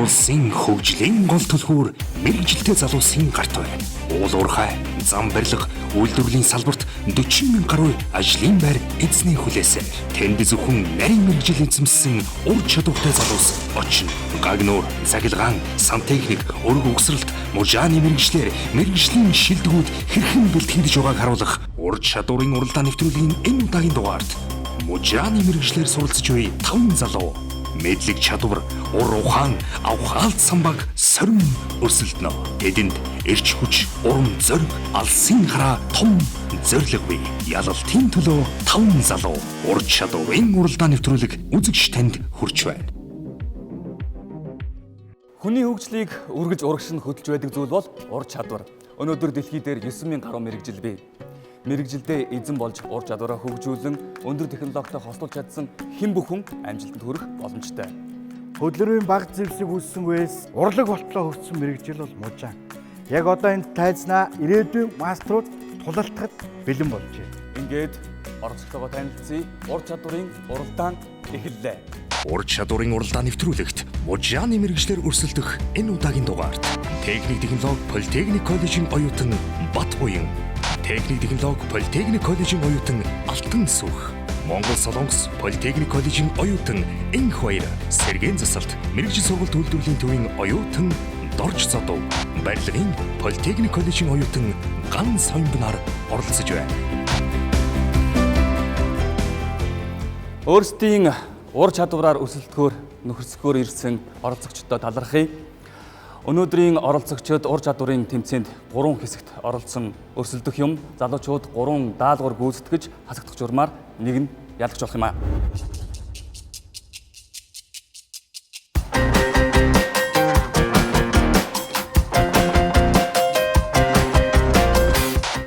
улсын хөгжлийн гол түлхүүр мэрэгжилтэй залуусын гарт байна. Уул уурхай, зам барилга, үйлдвэрлэлийн салбарт 40,000 гаруй ажлын байр эзний хүлээсээр тэнд зөвхөн нарийн мэрэгжил эзэмссэн ур чадвартай залуус очно. Гагнуур, цахилгаан, сантехник, өрг угсралт, мужааны мэрэгчлэр мэрэгжлийн шилдэгүүд хэрхэн бэлтгэгдэж байгааг харуулах ур чадварын уралдаан нэвтрүүлгийн энэ удаагийн дугаард мужааны мэрэгчлэр суралцж буй 5 залуу мэдлэг чадвар, ур ухаан, авхаалт самбаг сорин өрсөлдөнө. Тэдэнд эрч хүч, урам зориг, алсын хараа том зориг бий. Ялалтын төлөө 5 залуу ур чадварын уралдаан нэвтрүүлэг үзэгч танд хүрч байна. Хүний хөгжлийг үргэлж урагшин хөдөлж байдаг зүйл бол ур чадвар. Өнөөдөр дэлхий дээр 9,000 гаруй мэрэгжил бий. Мэрэгжилдээ эзэн болж ур чадвараа хөгжүүлэн өндөр технологитой хослуулж чадсан хэн бүхэн амжилтанд хүрэх боломжтой. Хөдөлмөрийн баг зэвсэг үүссэн үеэс урлаг болтлоо хүрсэн мэрэгжил бол мужаан. Яг одоо энд тайзнаа ирээдүйн маструуд тулалтахад бэлэн болжээ. Ингээд орцогтойгоо танилцъя. Ур чадварын уралдаан эхэллээ. Ур чадварын уралдаан нэвтрүүлэгт мужааны мэрэгчлэр өрсөлдөх энэ удаагийн дугаард техник технологи политехник коллежийн оюутан Батбуян, техник технологи политехник коллежийн оюутан Алтан Сүх, Монгол Солонгос политехник коллежийн оюутан Энх Баяр, Сэргээн засалт мэрэгжил сургалт үйлдвэрлэлийн төвийн оюутан Дорж Зодов, барилгын политехник коллежийн оюутан Ган Соёмбнаар оролцож байна. Өөрсдийн ур чадвараар өсөлтгөөр нөхөрсгөөр ирсэн оролцогчдод талархъя. Өнөөдрийн оролцогчид ур чадварын тэмцээнд 3 хэсэгт оролцсон өрсөлдөх юм. Залуучууд 3 даалгавар гүйцэтгэж хасагдах журмаар нэг нь ялгч болох юм аа.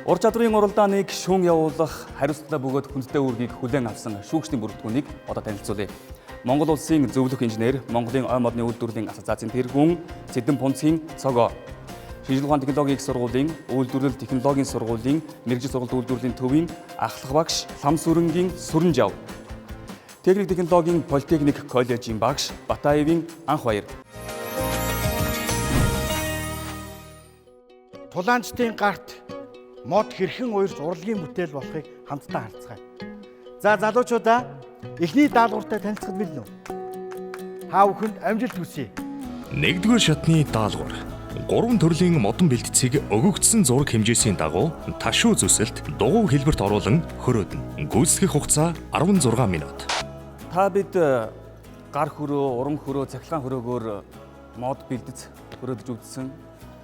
Ур чадварын уралдааныг шүүн явуулах хариуцлага бөгөөд хүндтэй үүргийг хүлээн авсан шүүгчдийн бүрэлдэхүүнийг одоо танилцуулъя. Монгол улсын зөвлөх инженер, Монголын ой модны үйлдвэрлэлийн ассоциацийн тэргүүн, Цэдэн Пунцгийн цогоо, шинжилгээ ухааны технологийн их сургуулийн, үйлдвэрлэл технологийн сургуулийн, мэрэгжил сургалт үйлдвэрлэлийн төвийн ахлах багш Ламсүрэнгийн Сүрэнжав, техник технологийн политехник коллежийн багш Батаевын Анх Баяр. Тулаанчдын гарт мод хэрхэн уярж урлагийн бүтээл болохыг хамтдаа харцгаая. За залуучуудаа эхний даалгавартай танилцахад бэлэн үү? Та бүхэнд амжилт хүсье. Нэгдүгээр шатны даалгавар. 3 төрлийн модон бэлтгэцийг өгөгдсөн зураг хэмжээсийн дагуу ташуу зүсэлт, дугуй хэлбэрт оруулан хөрөөднө. Гүйцэтгэх хугацаа 16 минут. Та бид гар хөрөө, урам хөрөө, цахилгаан хөрөөгөөр мод бэлдэц хөрөөдөж үзсэн.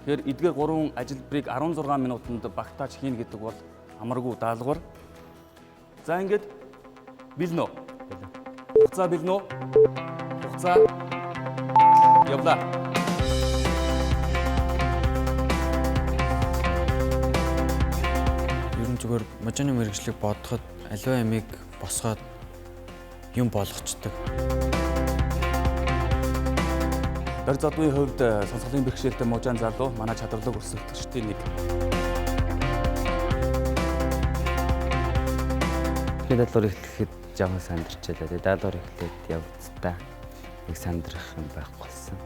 Тэгэхээр эдгээр 3 ажилбарыг 16 минутанд багтааж хийнэ гэдэг бол амаргүй даалгавар. За ингээд бэлэн үү? Хугацаа бэлэн үү? Хугацаа явлаа. Ер нь зүгээр мужааны мэрэгжлийг бодоход аливаа ямиг босгоод юм болгочдөг. Дорж Зодовын хувьд сонсголын бэрхшээлтэй мужаан залуу манай чадварлаг өрсөлдөгчдийн нэг. Даалгавар эхлэхэд жоохон сандарчлаа. Даалгавар эхлээд явцдаа нэг сандрах юм байхгүйсэн.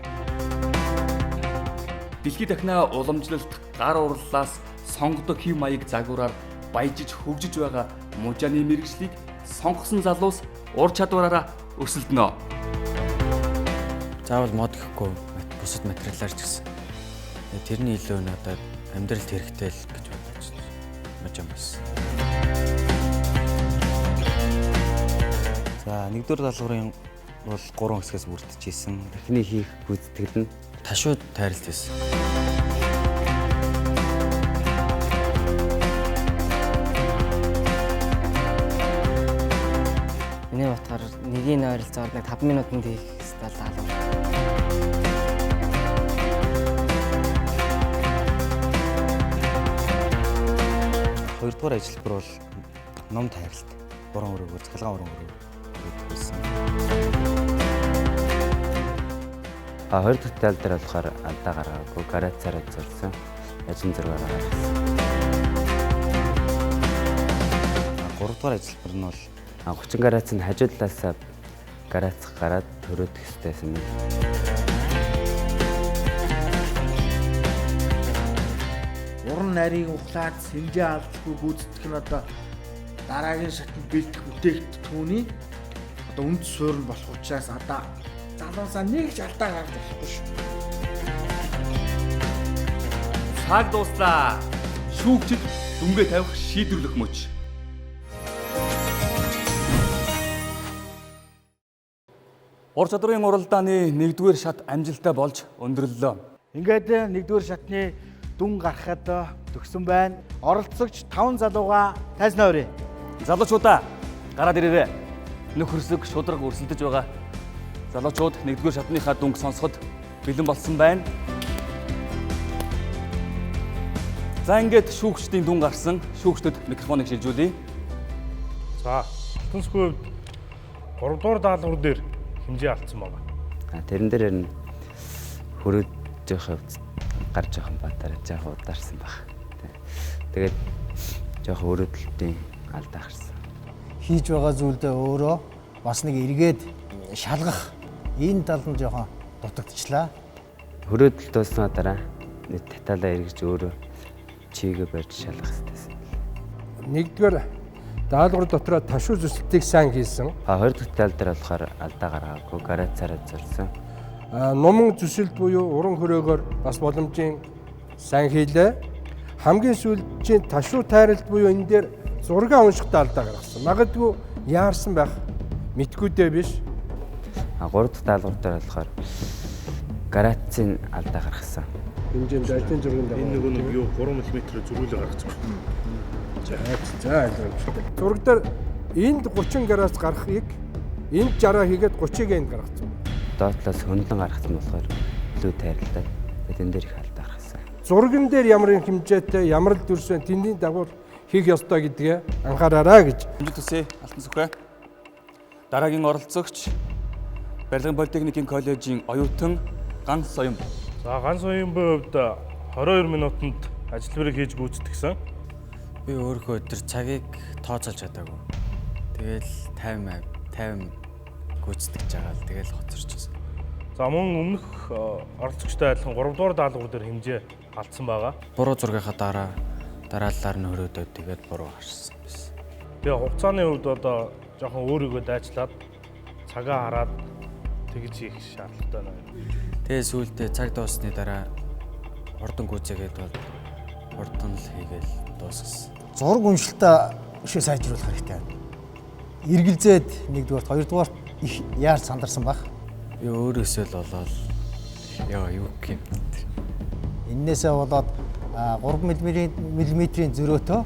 Дэлхийд дахна уламжлалт гар урлалаас сонгодог хэв маяг загвараар баяжиж хөгжиж байгаа мужааны мэрэгжлийг сонгосон залуус ур чадвараараа өрсөлдөнө. Заавал мод гэхгүй бусад материалаар ч гэсэн тэрний илүү надад амьдралд хэрэгтэй л гэж бодож мужаан байсан. За нэгдүгээр даалгаврын бол 3 хэсгээс бүрдэж исэн. Эхний хийх гүйцэтгэл нь Ташуу тайралт байсан. Миний утгаар нэгийг ойролцоод нэг 5 минутанд хийх хэрэгтэй даалгавар. Хоёрдугаар ажилбар бол ном тайралт. Буран өрөөгөр, цахилгаан уран өрөөгөр байсан. Хоёр дахь тал дээр болохоор алдаа гаргаагүй, гарацаараа зурсан. Ажин зургаар гаргасан. 3 дугаар ажилбар нь бол 30 гарац нь хажуу талаас гарацх гараад төрөөдөх ёстойсэн юм. орон нарийг ухлаад хэмжээ алдахгүй гүйцэтгэх нь одоо дараагийн шатнд бэлдэх бүтээгдэхүүний одоо үнд суурь болох учраас одоо залуусаа нэг ч алдаа гаргаж болохгүй шүү. Цаг дуслаа. Шүүгчд дүнгээ тавих шийдвэрлэх мөч. Ур чадрын уралдааны 1-р шат амжилттай болж өндөрлөө. Ингээд 1-р шатны дүн гарахад төгсөн байна. Оролцогч 5 залууга тайзнаа өрөө. Залуучуудаа гараад ирээрэй. Нөхөрсөг шудраг өрсөлдөж байгаа. Залуучууд 1-р шатныхаа дүнг сонсоход бэлэн болсон байна. За ингээд шүүгчдийн дүн гарсан. Шүүгчдэд микрофоныг шилжүүлье. За, Алтан сүхний хувьд 3 дугаар даалгавар дээр хэмжээ алдсан байна. Тэрэн дээр нь хөрөөдөх хувьд гарч явах батараа жоохон ударсан баг. Тэгээд жоохон өрөөдөлтийн алдаа гарсан. Хийж байгаа зүйлдээ өөрөө бас нэг эргээд шалгах энэ тал нь жоохон дутагдчихлаа. Хөрөөдөлт дуусна дараа нэг таталаа эргэж өөрөө чигээ барьж шалгах хэрэгтэйсэн. 1-р даалгавар дотроо ташуу зүсэлтийг сайн хийсэн. 2 дахь тал дээр болохоор алдаа гаргаагүй гарацаараа зорьсон. Нуман зүсэлт буюу уран хөрөөгөөр бас боломжийн сайн хийлээ. Хамгийн сүүлчийн ташуу тайралт буюу энэ дээр зураг уншихтаа алдаа гаргасан. Магадгүй яарсан байх мэдгүйдээ биш. 3 дахь даалгавар дээр болохоор гарацын алдаа гаргасан. Хэмжээнд ажлын зургийн дагуу. Энэ нэг юу 3 мм зөрүүлээ гаргацсан. За ойлгомжтой. Зураг дээр энд 30 градус гарахыг энд 60 хийгээд 30-ыг энд гаргацсан. Доотлоос хөндлөн гаргасан болохоор илүү тайралтай. Тэгээд энэ дээр их алдаа гаргасан. Зурган дээр ямар хэмжээтэй ямар л дүрс вэ? Тэндийн дагуу хийх ёстой гэдгээ анхаараарай гэж. Амжилт хүсье Алтан сүхэ. Дараагийн оролцогч Барилгын политехникийн коллежийн оюутан Ганц Соён. За, Ганц Соёнбын хувьд 22 минутанд ажил бэрэг хийж гүйцэтгсэн. Би өөрөө тэр цагийг тооцоолж чадаагүй. Тэгэл 50 гүйцэтгэж байгаа л тэгэл хоцорчихсон. За, мөн өмнөх оролцогчтой адилхан 3 дугаар даалгавар дээр хэмжээ алдсан байгаа. Буруу зургийнхаа дараалалаар нь хөрөөдөө тэгээд буруу харсан байсан. Тэгээ хугацааны хувьд одоо жоохон өөрийгөө дайчлаад цагаа хараад тэгж хийх шаардлагатай байна. Тэгээ сүүлдээ цаг дуусны дараа хурдан гүйцээгээд бол хурдан л хийгээл дуусгасан. Зураг уншилтаа бишээ сайжруулах хэрэгтэй байна. Эргэлзээд 1-р, 2-р их яарч сандарсан баг. Би өөрөөсөө л болоод юу гэх юм. Эннээсээ болоод 3 мм-ийн зөрөөтэй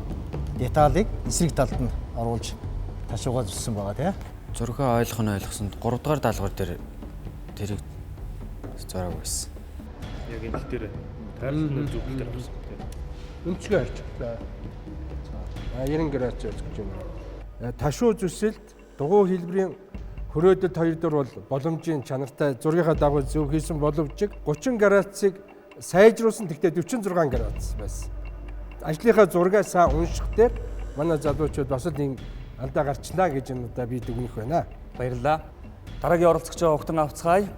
деталыг эсрэг талд нь оруулж ташуугаа зүссэн байгаа тийм. Зургаа ойлгоход 3 дугаар даалгавар дээр тэрийг зураг байсан. Яг энэ дээр тайрлын зөвлөлт дээр авсан. Өнцгөө харж байна. 90 градус гэж юм. Ташуу зүсэлт дугуй хэлбэрийн хөрөөдөд 2 дор бол боломжийн чанартай зургийнхаа дагуу зөв хийсэн боловч 30 градусыг сайжруулсан. Тэгтээ 46 градус байсан. Ажлынхаа зургаа сайн унших дээр манай залуучууд бас л энэ алдаа гарчлаа гэж юм удаа би дүгнэх байна. Баярлалаа. Дараагийн оролцогчоо огтон авцгаая.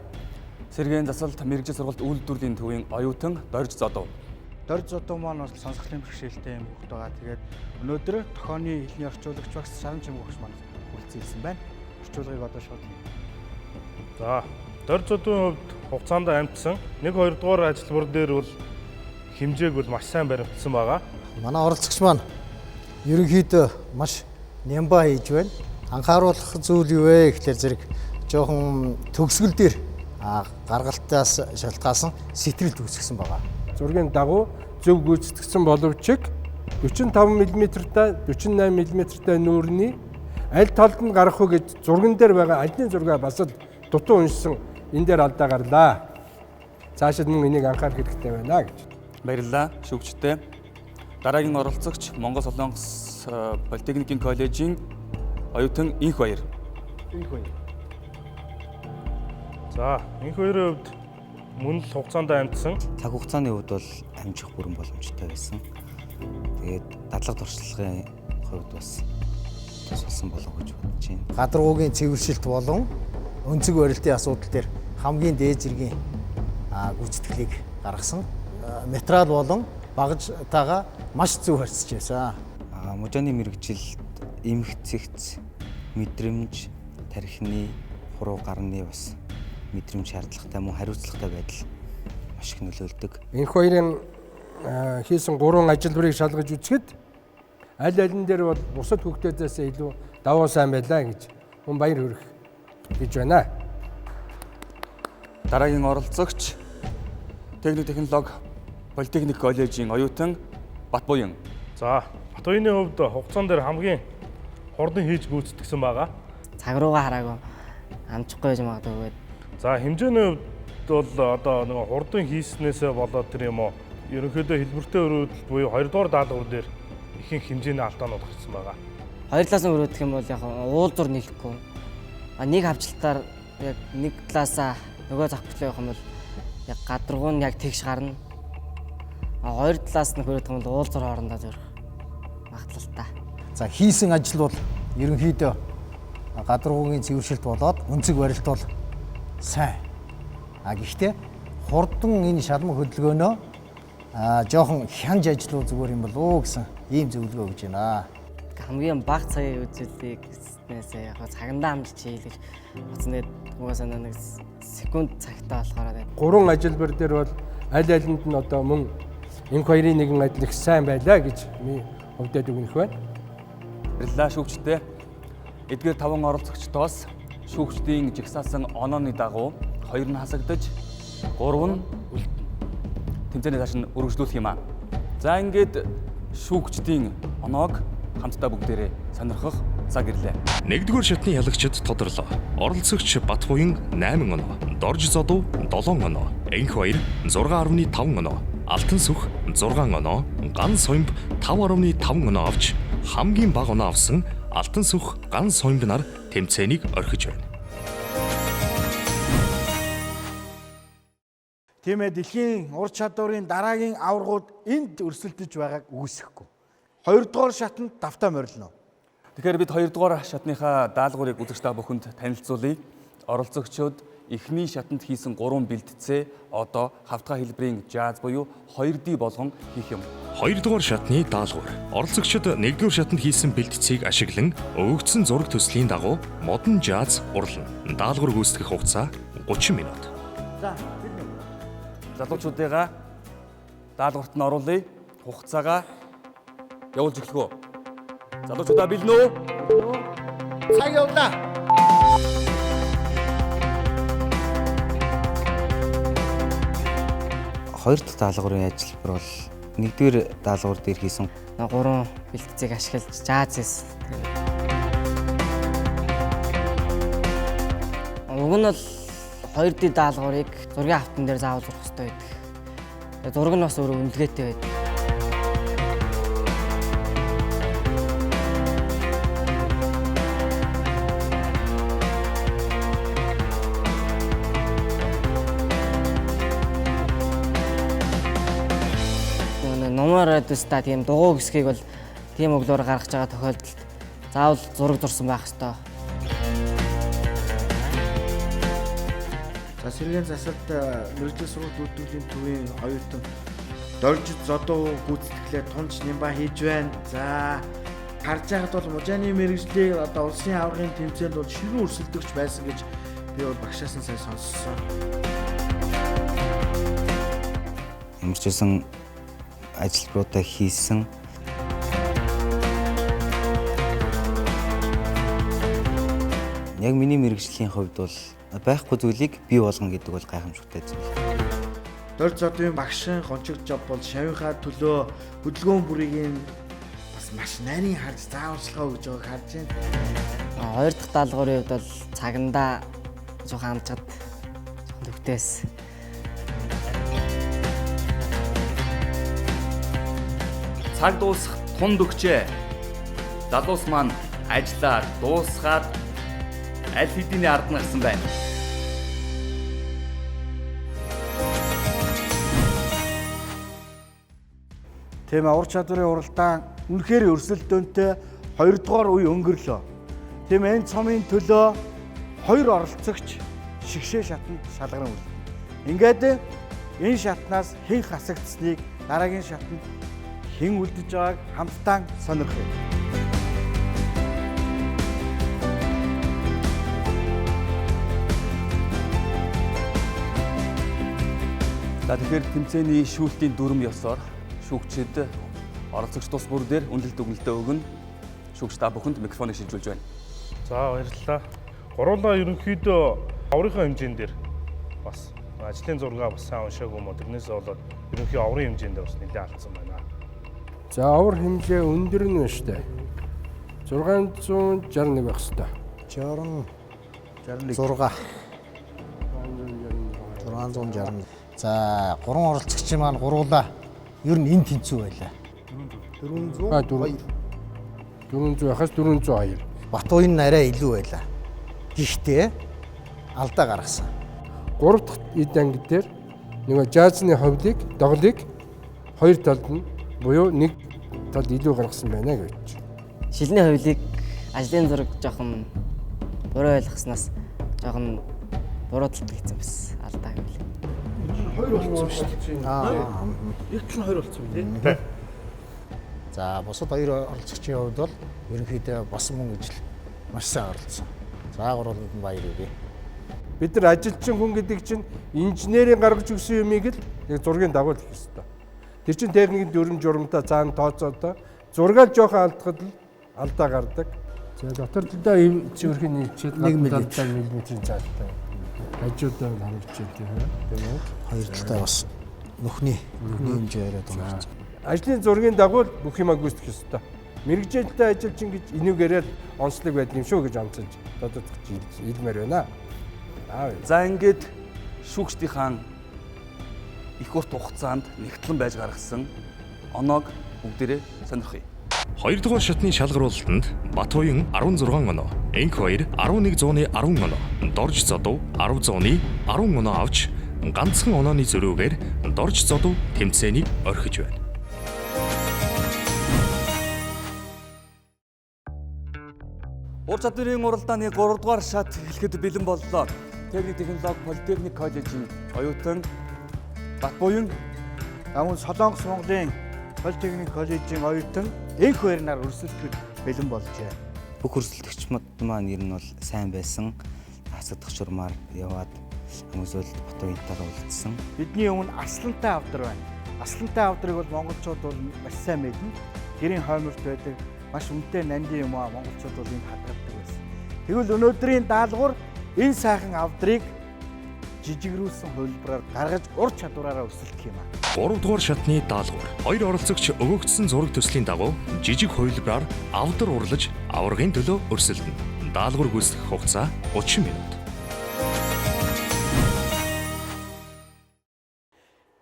Сэргээн засалт мэрэгжил сургалт үйлдвэрлэлийн төвийн оюутан Дорж Зодов. Дорж Зодов маань бол сонсголын бэрхшээлтэй юм хөлт байгаа. Тэгээд өнөөдөр тохооны хэлний орчуулагч багш Шаран Чимгүгч маань үлдсэн байна. Орчуулгыг одоо шууд. За, Дорж Зодовын хувьд хугацаанд амтсан 1-2 дугаар ажил бүр дээр бол хэмжээг бол маш сайн баримтсан байгаа. Манай оролцогч маань ерөнхийдөө маш нямба хийж байна. Анхааруулах зүйл юу вэ гэхлээр зэрэг жоохон төгсгөл дээр гаргалтаас шалтгаалсан сэтрэлд үүсгэсэн байгаа. Зургийн дагуу зөв гүйцэтгсэн боловч 45 мм-тай 48 мм-тай нүүрний аль талд нь гарах вэ гэж зурган дээр байгаа альны зургаа бас л дутуу уншсан энэ дээр алдаа гарлаа. Цаашид мөн энийг анхаарах хэрэгтэй байна гэж. Баярлалаа шүүгчтэй. Дараагийн оролцогч Монгол Солонгос политехникийн коллежийн оюутан Инх Баяр. За, Инх Баярын хувьд мөн л хугацаанд амтсан. Цаг хугацааны хувьд бол амжих бүрэн боломжтой байсан. Тэгээд дадлага туршлагын хувьд бас тусалсан болов гэж бодож байна. Гадаргуугийн цэвэршилт болон өнцөг барилтын асуудал дээр хамгийн дээд зэргийн гүйцэтгэлийг гаргасан. Материал болон багажтайгаа маш зөв харьцаж байсан. Мужааны мэрэгжилд эмх цэгц мэдрэмж тархины хуруу гарны бас мэдрэмж шаардлагатай мөн хариуцлагатай байдал маш их нөлөөлдөг. Энх хоёрын хийсэн 3 ажилбарыг шалгаж үзэхэд аль алин дээр бол бусад хүүхдүүдээс илүү давуу сайн байлаа гэж мөн баяр хүрэх гэж байна. Дараагийн оролцогч техник технологи политехник коллежийн оюутан Батбуян. За, Батбуяны хувьд хугацаан дээр хамгийн хурдан хийж гүйцэтгсэн байгаа. Цаг руугаа хараагүй амжихгүй байж магадгүй. За, хэмжээний хувьд бол одоо нэг хурдан хийснээсээ болоод тэр юм уу ерөнхийдөө хэлбэртэй өрөөдөл буюу 2 дугаар даалгавар дээр ихэнх хэмжээний алдаанууд гарсан байгаа. Хоёр талаас нь өрөөдөх юм бол яг уулзуур нийлэхгүй. Нэг хавчлалтаар яг нэг талаасаа нөгөө зах бүтлээ явах юм бол яг гадаргуу нь яг тэгш гарна. Хоёр талаас нь өрөөдөх юм бол уулзуур хоорондоо зөрөх магадлалтай. За хийсэн ажил бол ерөнхийдөө гадаргуугийн цэвэршилт болоод өнцөг барилт бол сайн. Гэхдээ хурдан энэ шалмаг хөдөлгөөнөө жоохон хянж ажиллах зүгээр юм болов уу гэсэн ийм зөвлөгөө өгж байна. Хамгийн бага цагийн үзүүлэлтийг яг цагандаа амжилт хийх гэж бодсон. Угаасаа нэг секунд цагтаа болохоор 3 ажилбар дээр бол аль алинд нь одоо мөн энх хоёрын нэгэн ажил их сайн байлаа гэж миний хувьд өгнөх байна. Баярлалаа шүүгчтэй. Эдгээр 5 оролцогчдоос шүүгчдийн жигсаасан онооны дагуу 2 нь хасагдаж 3 нь тэмцээний цааш нь үргэлжлүүлэх юм аа. За ингээд шүүгчдийн оноог хамтдаа бүгдээрээ сонирхох цаг ирлээ. 1-р шатны ялагчид тодорлоо. Оролцогч Батбуян 8 оноо, Дорж Зодов 7 оноо, Энх хоёр 6.5 оноо, Алтан сүх 6 оноо, Ган Соёмб 5.5 оноо авч хамгийн бага оноо авсан Алтан сүх Ган Соёмб нар тэмцээнийг орхиж байна. Тийм ээ, дэлхийн ур чадварын дараагийн аваргууд энд өрсөлдөж байгааг үүсэхгүй. 2 дугаар шатанд давтаа морилно. Тэгэхээр бид 2 дугаар шатныхаа даалгаврыг үзэгч та бүхэнд танилцуулъя. Оролцогчид эхний шатанд хийсэн 3 бэлтцээ одоо хавтгай хэлбэрийн жаз буюу 2D болгон хийх юм. 2 дугаар шатны даалгавар. Оролцогчид 1-р шатанд хийсэн бэлтцийг ашиглан өгөгдсөн зураг төслийн дагуу модон жаз урлана. Даалгавар гүйцэтгэх хугацаа 30 минут. За, залуучуудыгаа даалгаварт нь оруулъя. Хугацаагаа явуулж эхлэв. Залуучуудаа бэлнэ үү? цаг явлаа. Хоёр дахь даалгаврын ажиллбар бол 1-р даалгавар дээр хийсэн 3 бэлтцийг ашиглаж жаазс. Уг нь бол 2D даалгаврыг зургийн автан дээр заавал зурх хэрэгтэй байдаг. Зураг нь бас өөрөө үнэлгээтэй байдаг. Номоор дэстаа тийм дугуй хэсгийг бол тийм өглөөр гаргаж байгаа тохиолдолд заавал зураг зурсан байх ёстой. За, сэргийн засалд мэргэжил сургалт үйлдвэрлэлийн төвийн оюутан Дорж Зодов гүйцэтгэлээ тунч нямба хийж байна. За, харж байхад бол мужааны мэргэжлийг одоо улсын аваргын тэмцээнд бол ширүүн өрсөлдөгч байсан гэж би бол багшаас нь сайн сонссон. Ямарчсан ажилбаруудаа хийсэн. Яг миний мэргэжлийн хувьд бол байхгүй зүйлийг бий болгоно гэдэг бол гайхамшигтай зүйл. Дорж Зодовын багшийн гончиг жоб бол шавийнхаа төлөө хөдөлгөөн бүрийг бас маш нарийн харж зааварчилгаа өгж байгааг харж байна. Хоёр дахь даалгаврын хувьд бол цагандаа жоохон амжаад жоохон төвтэйс. Цаг дуусах тунд өгчээ. Залуус маань ажлаа дуусгаад аль хэдийн ард нь гарсан байна. Тийм ээ, ур чадварын уралдаан үнэхээр өрсөлдөөнтэй 2 дугаар үе өнгөрлөө. Тийм ээ, энэ цомын төлөө 2 оролцогч шигшээ шатанд шалгаран үлдэнэ. Ингээд энэ шатнаас хэн хасагдсныг дараагийн шатнд хэн үлдэж байгааг хамтдаа сонирхъя. За тэгэхээр тэмцээний шүүлтийн дүрм ёсоор шүүгчид оролцогч тус бүр дээр үнэлэлт дүгнэлтээ өгнө. Шүүгч та бүхэнд микрофоныг шилжүүлж байна. За баярлалаа. Гуруулаа ерөнхийдөө аврынхаа хэмжээнд дээр бас ажлын зургаа бас сайн уншаагүй юм уу? Тэрнээсээ болоод ерөнхий аврын хэмжээндээ бас нэлээд алдсан байна. За авар хэмжээ өндөр нь байна штэ. 661 байх хэвээр. 66. 660. За 3 оролцогчийн маань гуруулаа ер нь энэ тэнцүү байлаа. 402. 400 яхаас 402. Батуйн арай илүү байлаа. Гэхдээ алдаа гаргасан. 3 дахь эд анги дээр нөгөө жазны ховлыг, доголыг хоёр талд нь буюу нэг талд илүү гаргасан байна гэж. Шилний хөвлийг ажлын зураг жоохон буруу ойлгоснаас жоохон буруу талд хийсэн байсан. Алдаа гэвэл. 2 болсон шүү дээ. Яг ч 2 болсон үү те. За бусад хоёр оролцогчийн хувьд бол ерөнхийдөө босон мөн гэж маш сайн оролцсон. За гурууланд нь баяр өгье. Бид нар ажилчин хүн гэдэг чинь инженерийн гаргаж өгсөн юмыг л яг зургийн дагуу хийх ёстой. Тэр чинь техникийн дүрм журамтай цаана тооцоодоо зургаал жоохон алдахад л алдаа гардаг. За дотор талдаа ийм зөрхийн нийлчээд 1 мм заалтай. Хажуудаа хангаж байна тийм. Хоёр талтай бас нүхний хэмжээ яриад байна. Ажлын зургийн дагуу бүх юмаа гүйцэтгэх ёстой. Мэргэжээлтэй ажилчин гэж энүүгээрээ онцлог байд юм шүү гэж онцолж додотгож илмээр байна. За ингээд шүүгчдийн их урт хугацаанд нэгтлэн байж гаргасан оноог бүгдээрээ сонирхъя. 2 дугаар шатны шалгаруулалтанд Батуйн 16 оноо, Энх 2 1110 оноо, Дорж Зодов 1010 10 оноо авч ганцхан онооны зөрүүгээр Дорж Зодов тэмцээнийг орхиж байна. Ур чадварын уралдааны 3 дугаар шат эхлэхэд бэлэн боллоо. Техник технологи политехник коллежийн оюутан Батуйн Амун Солонгос Монголын политехник коллежийн оюутан Энх 2 нар өрсөлдөж бэлэн болжээ. Бүх өрсөлдөгчмөд маань ер нь бол сайн байсан. Асуудах журмаар яваад хүмүүсэл Батуйнтайгаа уулзсан. Бидний өмнө Аслантай авдар байна. Аслантай авдрыг бол монголчууд бол маш сайн мэднэ. Гэрийн хойморт байдаг маш үнэтэй нандин юм аа монголчууд бол энэ хадгалдаг байсан. Тэгвэл өнөөдрийн даалгавар энэ сайхан авдрыг жижигрүүлсэн хувилбараар гаргаж ур чадвараараа өсөлдөх юм аа. 3 дугаар шатны даалгавар. Хоёр оролцогч өгөгдсөн зураг төслийн дагуу жижиг хувилбараар авдар урлаж аваргын төлөө өрсөлдөнө. Даалгавар гүйцэтгэх хугацаа 30 минут.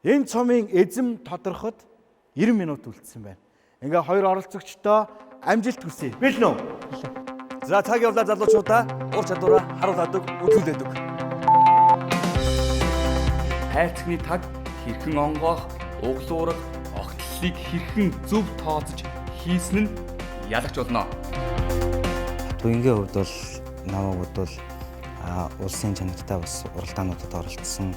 Энэ цомын эзэм тодорхойд 90 минут үлдсэн байна. Ингээ хоёр оролцогчдоо амжилт хүсье. Бэлэн үү? За цаг явлаа залуучуудаа ур чадвараа харуулдаг, үзүүлдэг. Тайлцны таг хэрхэн онгоох, углуурах, огтлыг хэрхэн зөв тооцож хийсэн нь ялагч болно. Батуйнгийн хувьд бол намайг бодвол улсын чанартай бас уралдаануудад оролцсон,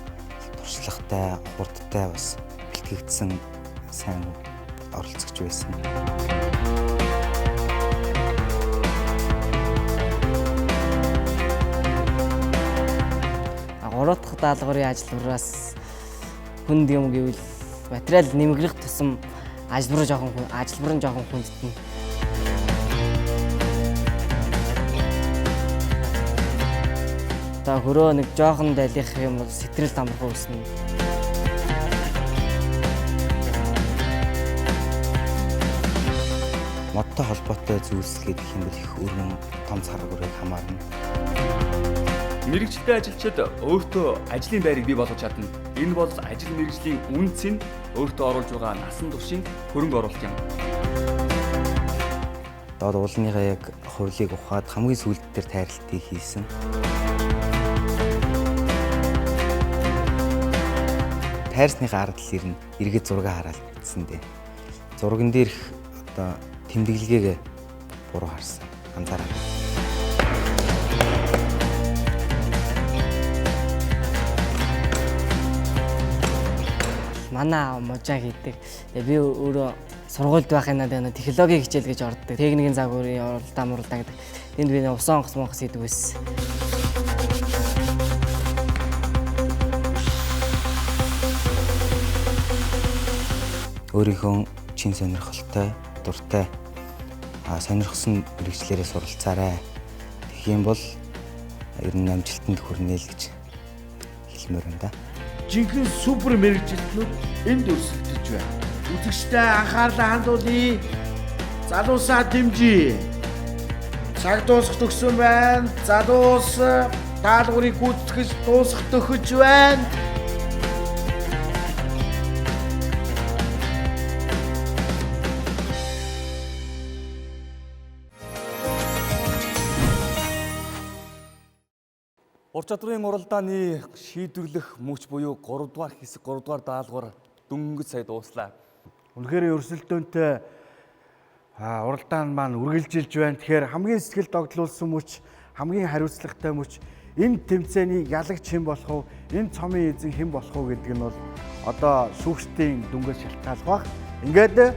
туршлагатай, хурдтай бас бэлтгэгдсэн сайн оролцогч байсан. 3 дахь даалгаврын ажилбараас хүнд юм гэвэл материал нэмэгдэх тусам ажилбар нь жоохон хүндэтнэ. Одоо хөрөө нэг жоохон дайлих юм бол сэтрэл амархан үүснэ. Модтой холбоотой зүйлс гэдэг юм бол их өргөн том цараг үрийг хамаарна. Мэргэжилтэй ажилчид өөртөө ажлын байрыг бий болгож чадна. Энэ бол ажил мэргэжлийн үнцийг өөртөө оруулж байгаа насан туршийн хөрөнгө оруулалт юм. Доод уулныхаа яг хувлыг ухаад хамгийн сүүлд дээр тайралтыг хийсэн. Тайрсныхаа ардл ирнэ. Эргээд зураг хараад бичсэн дээ. Зурган дээрх одоо тэмдэглэгээ буруу харсан. Анзаараа. манай аав можаа хийдэг. Тэгээ би өөрөө сургуульд байхын надад технологийн хичээл гэж ордог. Техникийн загварын уралдаан гэдэг. Энд би усан онгоц монгос хийдэг байсан. Өөрийнхөө чин сонирхолтой, дуртай сонирхсан мэрэгчлэрээ суралцаарай. Тэгэх юм бол ер нь амжилтанд хүрнэ л гэж хэлмээр байна да. Жинхэнэ супер мэрэгчлэтнүүд энд өрсөлдөж байна. Үзэгчтэй анхаарлаа хандуулъя. Залуусаа дэмжиж. Цаг дуусах төгсөн байна. Залуус даалгаврыг гүйцэтгэж дуусах төхөж байна. Ур чадрын уралдааны шийдвэрлэх мөч буюу 3 дугаар хэсэг 3 дугаар даалгавар дөнгөж сая дууслаа. Үнэхээр өрсөлдөөнтэй уралдаан маань үргэлжилж байна. Тэгэхээр хамгийн сэтгэл догдлуулсан мөч, хамгийн хариуцлагатай мөч энэ тэмцээний ялагч хэн болох вэ? Энэ цомын эзэн хэн болох вэ гэдэг нь бол одоо шүүгчдийн дүнгээс шалтгаалах баг. Ингээд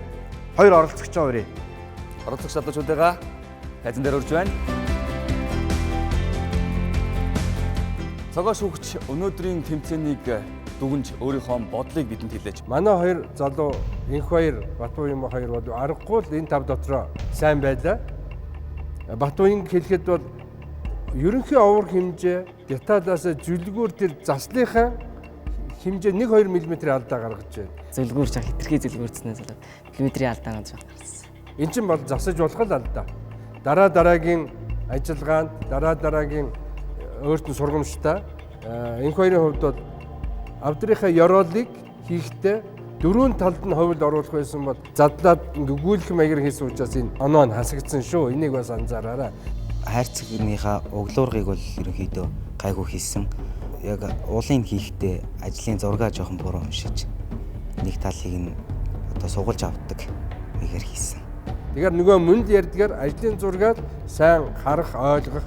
хоёр оролцогч хоёрыг. Оролцогч залуучуудаа тайзан дээр урьж байна. Цагаа шүүгч өнөөдрийн тэмцээнийг дүгнж өөрийнхөө бодлыг бидэнд хэлээч. Манай хоёр залуу энх хоёр Батбаян хоёр бол аргагүй л энэ тав дотроо сайн байлаа. Батбаян хэлэхэд бол ерөнхий овор хэмжээ деталаас зүлгүүр тэр заслынхаа хэмжээ 1-2 мм алдаа гаргаж байна. Зүлгүүр чаг хитрхи зүлгүүрцснээс болоод миллиметрийн алдаа гарч гарсан. Эн чинь бол засаж болох л алдаа. Дараагийн ажиллагаанд дараагийн өөртөө сургамжтай энх хоёрын хувьд бол авдрынхаа ёроолыг хийхдээ дөрвөн талд нь ховлд оруулах байсан бол задлаад гүйлэх маягаар хийсэн учраас энэ оноо нь хасагдсан шүү. Энийг бас анзаараарай. Хайрцагийнхаа углуургыг бол ерөнхийдөө гайгүй хийсэн. Яг уулын хийхдээ ажлын зургаа жоохон буруу уншиж нэг талыг нь одоо сугалж авдаг мэгээр хийсэн. Тэгэхээр нөгөө мөнд ярьдгаар ажлын зургаад сайн харах, ойлгох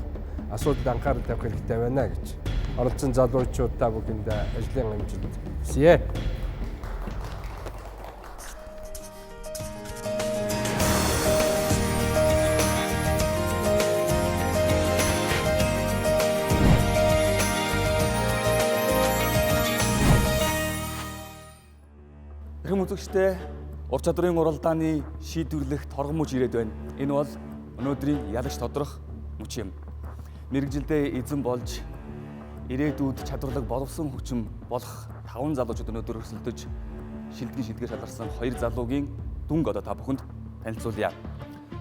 асуудалд анхаарал тавих хэрэгтэй байна гэж оролцсон залуучуудаа бүхэндээ ажлын амжилт хүсье. Эрхэм үзэгчдээ ур чадрын уралдааны шийдвэрлэх торгон мөч ирээд байна. Энэ бол өнөөдрийн ялагч тодрох мөч юм. Мэргэжилдээ эзэн болж ирээдүйд чадварлаг боловсон хүчин болох 5 залуучууд өнөөдөр өрсөлдөж шилдгийн шийдгээр шалгарсан 2 залуугийн дүнг одоо та бүхэнд танилцуулъя.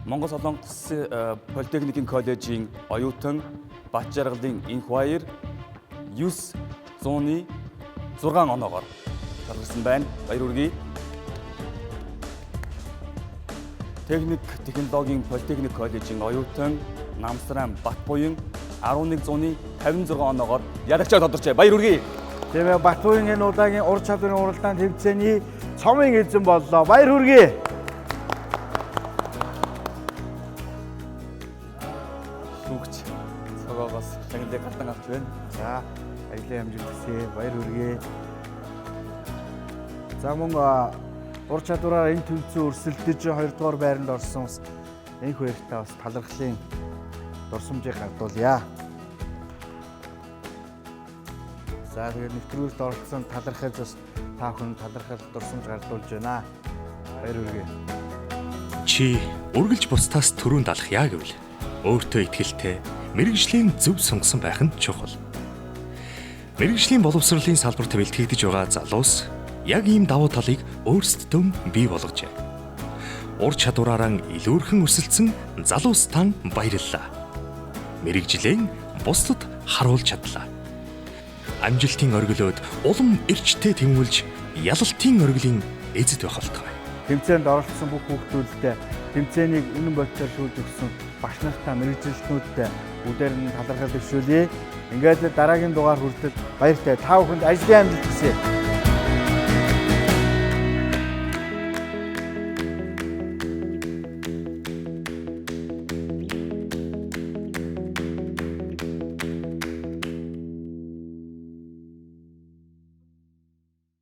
Монгол Солонгос политехникийн коллежийн оюутан Бат жаргалын энх хоёр 906 оноогоор шалгарсан байна. Баяр хүргэе. Техникийн политехник коллежийн оюутан Намсран Батбаян 1156 оноогоор ялагчаар тодорчээ. Баяр хүргэе. Тэгээ Батбаян энэ удаагийн ур чадрын уралдаан тэмцээний цомын эзэн боллоо. Баяр хүргэе. Шүүгч цагаагаас шагналыг галдан авч байна. За, ажлын амжилт хүсье. Баяр хүргэе. За мөн ур чадвараар энэ тэмцээн өрсөлдөж 2 дугаар байранд орсон энх хоёртаа бас талархлын дурсамжийг гардуулъя. За тэгээд нэвтрүүлэгт оролцсон талархаж бас та бүхэн талархал дурсамж гардуулж байна. Баяр хүргэе. Чи үргэлж бусдаас төрөнд алхъя гэвэл өөртөө итгэлтэй мэрэгжлийн зөв сонгосон байх нь чухал. Мэрэгжлийн боловсролын салбарт бэлтгэгдэж байгаа залуус яг ийм давуу талыг өөрсдөө бий болгожээ. Ур чадвараараа илүүрхэн өсөлдсөн залуус тань баярлалаа. Мэргэжлэн бусдад харуулж чадлаа. Амжилтын оргилоод улам эрчтэй тэмүүлж ялалтын оргилын эзэд байх болтугай. Тэмцээнд оролцсон бүх хүүхдүүдтэй тэмцээнийг үнэн бодисоор шүүлж өгсөн багш нартай мэргэжилтнүүдтэй бүгдээр нь талархал дэвшүүлье. Ингээд дараагийн дугаар хүртэл баяртай. Та бүхэнд ажлын амжилт хүсье.